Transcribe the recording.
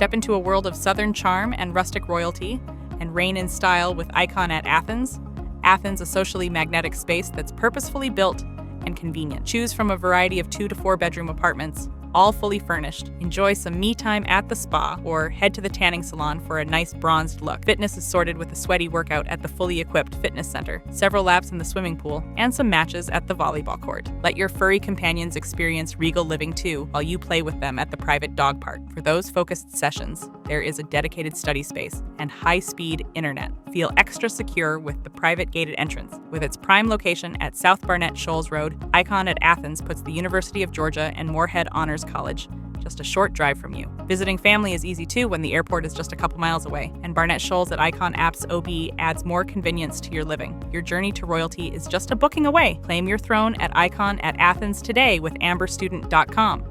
Step into a world of southern charm and rustic royalty, and reign in style with Ikon at Athens. Athens, a socially magnetic space that's purposefully built and convenient. Choose from a variety of 2 to 4 bedroom apartments, all fully furnished. Enjoy some me time at the spa or head to the tanning salon for a nice bronzed look. Fitness is sorted with a sweaty workout at the fully equipped fitness center, several laps in the swimming pool, and some matches at the volleyball court. Let your furry companions experience regal living too while you play with them at the private dog park. For those focused sessions, there is a dedicated study space and high-speed internet. Feel extra secure with the private gated entrance. With its prime location at S Barnett Shoals Rd, Ikon at Athens puts the University of Georgia and Moorhead Honors College just a short drive from you. Visiting family is easy too when the airport is just a couple miles away, and Barnett Shoals at Ikon Apps OB adds more convenience to your living. Your journey to royalty is just a booking away. Claim your throne at Ikon at Athens today with amberstudent.com.